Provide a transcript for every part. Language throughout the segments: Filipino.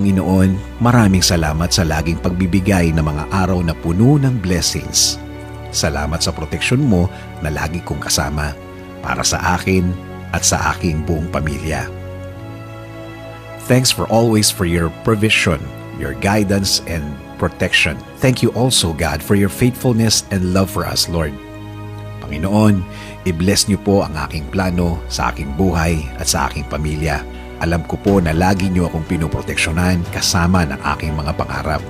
Panginoon, maraming salamat sa laging pagbibigay ng mga araw na puno ng blessings. Salamat sa proteksyon mo na lagi kong kasama para sa akin at sa aking buong pamilya. Thanks for your provision, your guidance and protection. Thank you also, God, for your faithfulness and love for us, Lord. Panginoon, i-bless niyo po ang aking plano sa aking buhay at sa aking pamilya. Alam ko po na lagi niyo akong pinoproteksyonan kasama ng aking mga pangarap.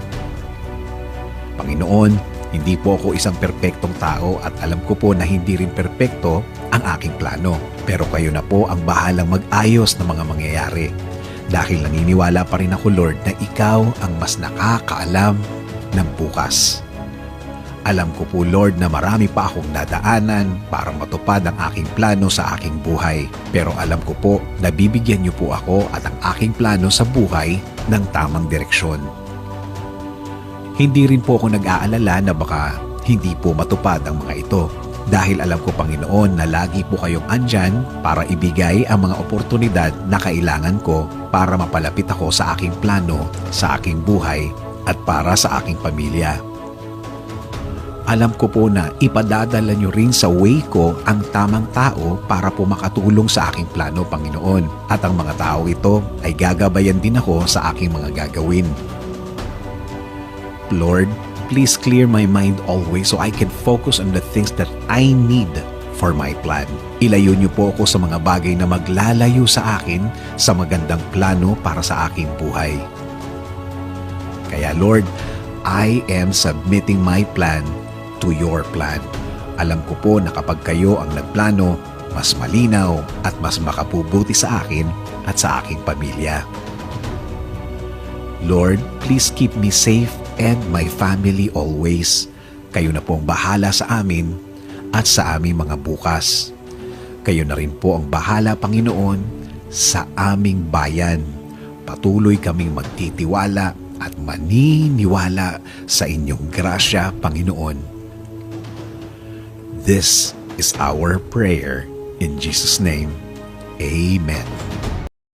Panginoon, hindi po ako isang perpektong tao at alam ko po na hindi rin perpekto ang aking plano. Pero kayo na po ang bahalang mag-ayos ng mga mangyayari. Dahil naniniwala pa rin ako, Lord, na ikaw ang mas nakakaalam ng bukas. Alam ko po, Lord, na marami pa akong dadaanan para matupad ang aking plano sa aking buhay. Pero alam ko po na bibigyan niyo po ako at ang aking plano sa buhay ng tamang direksyon. Hindi rin po ako nag-aalala na baka hindi po matupad ang mga ito. Dahil alam ko, Panginoon, na lagi po kayong andyan para ibigay ang mga oportunidad na kailangan ko para mapalapit ako sa aking plano, sa aking buhay at para sa aking pamilya. Alam ko po na ipadadala niyo rin sa way ko ang tamang tao para po makatulong sa aking plano, Panginoon. At ang mga tao ito ay gagabayan din ako sa aking mga gagawin. Lord, please clear my mind always so I can focus on the things that I need for my plan. Ilayo niyo po ako sa mga bagay na maglalayo sa akin sa magandang plano para sa aking buhay. Kaya Lord, I am submitting my plan to your plan. Alam ko po na kapag kayo ang nagplano, mas malinaw at mas makabubuti sa akin at sa aking pamilya. Lord, please keep me safe and my family always. Kayo na po ang bahala sa amin at sa aming mga bukas. Kayo na rin po ang bahala, Panginoon, sa aming bayan. Patuloy kaming magtitiwala at maniniwala sa inyong grasya, Panginoon. This is our prayer in Jesus' name. Amen.